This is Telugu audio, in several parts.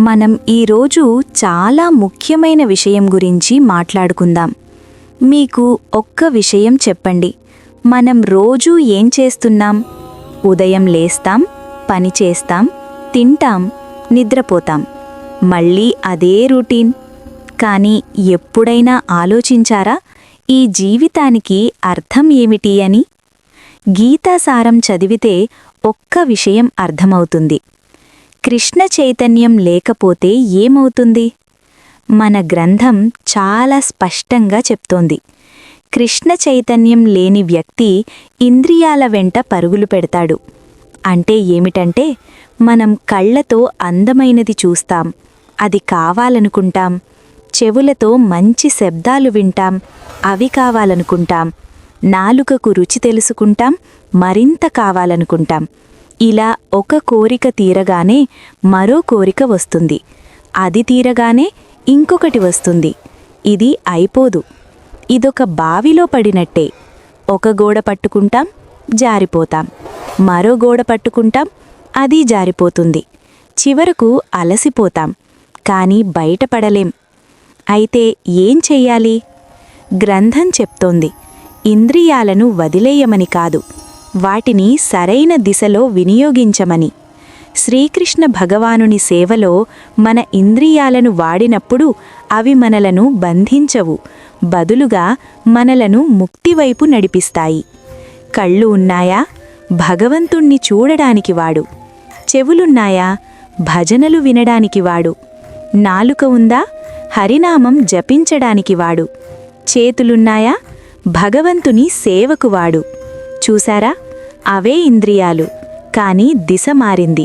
మనం ఈరోజు చాలా ముఖ్యమైన విషయం గురించి మాట్లాడుకుందాం. మీకు ఒక్క విషయం చెప్పండి. మనం రోజూ ఏం చేస్తున్నాం? ఉదయం లేస్తాం, పని చేస్తాం, తింటాం, నిద్రపోతాం. మళ్ళీ అదే రొటీన్. కానీ ఎప్పుడైనా ఆలోచించారా ఈ జీవితానికి అర్థం ఏమిటి అని? గీతాసారం చదివితే ఒక్క విషయం అర్థమవుతుంది. కృష్ణ చైతన్యం లేకపోతే ఏమవుతుంది? మన గ్రంథం చాలా స్పష్టంగా చెప్తోంది. కృష్ణ చైతన్యం లేని వ్యక్తి ఇంద్రియాల వెంట పరుగులు పెడతాడు. అంటే ఏమిటంటే, మనం కళ్ళతో అందమైనది చూస్తాం, అది కావాలనుకుంటాం. చెవులతో మంచి శబ్దాలు వింటాం, అవి కావాలనుకుంటాం. నాలుకకు రుచి తెలుసుకుంటాం, మరింత కావాలనుకుంటాం. ఇలా ఒక కోరిక తీరగానే మరో కోరిక వస్తుంది, అది తీరగానే ఇంకొకటి వస్తుంది. ఇది అయిపోదు. ఇదొక బావిలో పడినట్టే. ఒక గోడ పట్టుకుంటాం, జారిపోతాం. మరో గోడ పట్టుకుంటాం, అది జారిపోతుంది. చివరకు అలసిపోతాం, కానీ బయటపడలేం. అయితే ఏం చెయ్యాలి? గ్రంథం చెప్తోంది, ఇంద్రియాలను వదిలేయమని కాదు, వాటిని సరైన దిశలో వినియోగించమని. శ్రీకృష్ణ భగవానుని సేవలో మన ఇంద్రియాలను వాడినప్పుడు అవి మనలను బంధించవు, బదులుగా మనలను ముక్తివైపు నడిపిస్తాయి. కళ్ళు ఉన్నాయా? భగవంతుణ్ణి చూడడానికి వాడు. చెవులున్నాయా? భజనలు వినడానికి వాడు. నాలుక ఉందా? హరినామం జపించడానికి వాడు. చేతులున్నాయా? భగవంతుని సేవకు వాడు. చూశారా? అవే ఇంద్రియాలు. కాని దిశ మారింది,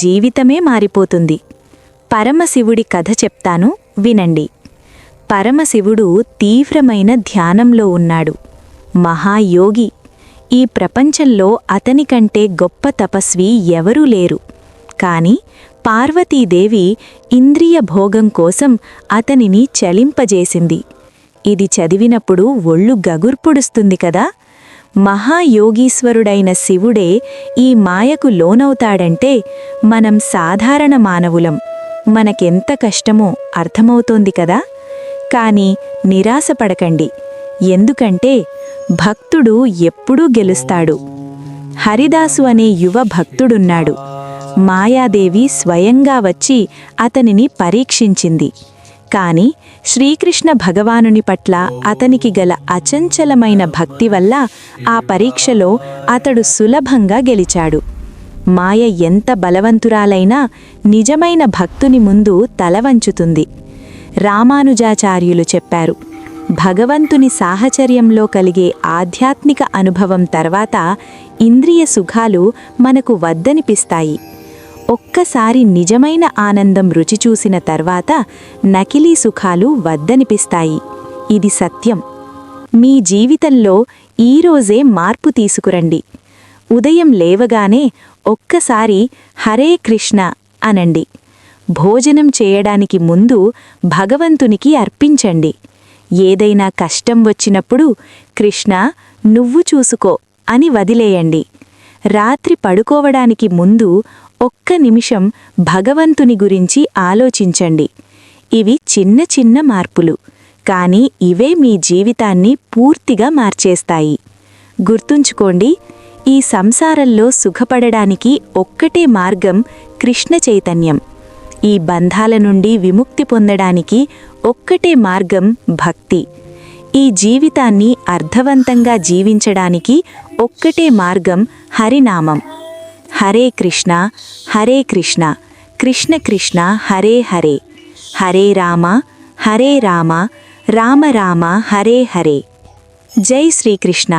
జీవితమే మారిపోతుంది. పరమశివుడి కథ చెప్తాను, వినండి. పరమశివుడు తీవ్రమైన ధ్యానంలో ఉన్నాడు. మహాయోగి. ఈ ప్రపంచంలో అతనికంటే గొప్ప తపస్వి ఎవరూ లేరు. కాని పార్వతీదేవి ఇంద్రియ భోగం కోసం అతనిని చలింపజేసింది. ఇది చదివినప్పుడు ఒళ్ళు గగుర్పుడుస్తుంది కదా. మహాయోగీశ్వరుడైన శివుడే ఈ మాయకు లోనవుతాడంటే మనం సాధారణ మానవులం. మనకెంత కష్టమో అర్థమవుతోంది కదా. కాని నిరాశపడకండి, ఎందుకంటే భక్తుడు ఎప్పుడూ గెలుస్తాడు. హరిదాసు అనే యువ భక్తుడున్నాడు. మాయాదేవి స్వయంగా వచ్చి అతనిని పరీక్షించింది. కాని శ్రీకృష్ణ భగవానుని పట్ల అతనికి గల అచంచలమైన భక్తి వల్ల ఆ పరీక్షలో అతడు సులభంగా గెలిచాడు. మాయ ఎంత బలవంతురాలైనా నిజమైన భక్తుని ముందు తలవంచుతుంది. రామానుజాచార్యులు చెప్పారు, భగవంతుని సాహచర్యంలో కలిగే ఆధ్యాత్మిక అనుభవం తర్వాత ఇంద్రియ సుఖాలు మనకు వద్దనిపిస్తాయి. ఒక్కసారి నిజమైన ఆనందం రుచి చూసిన తర్వాత నకిలీ సుఖాలు వద్దనిపిస్తాయి. ఇది సత్యం. మీ జీవితంలో ఈరోజే మార్పు తీసుకురండి. ఉదయం లేవగానే ఒక్కసారి హరే కృష్ణ అనండి. భోజనం చేయడానికి ముందు భగవంతునికి అర్పించండి. ఏదైనా కష్టం వచ్చినప్పుడు కృష్ణ నువ్వు చూసుకో అని వదిలేయండి. రాత్రి పడుకోవడానికి ముందు ఒక్క నిమిషం భగవంతుని గురించి ఆలోచించండి. ఇవి చిన్న చిన్న మార్పులు, కానీ ఇవే మీ జీవితాన్ని పూర్తిగా మార్చేస్తాయి. గుర్తుంచుకోండి, ఈ సంసారంలో సుఖపడడానికి ఒక్కటే మార్గం కృష్ణ చైతన్యం. ఈ బంధాల నుండి విముక్తి పొందడానికి ఒక్కటే మార్గం భక్తి. ఈ జీవితాన్ని అర్థవంతంగా జీవించడానికి ఒక్కటే మార్గం హరినామం. హరే కృష్ణ హరే కృష్ణ కృష్ణ కృష్ణ హరే హరే, హరే రామ రామ రామ రామ హరే హరే. జై శ్రీకృష్ణ.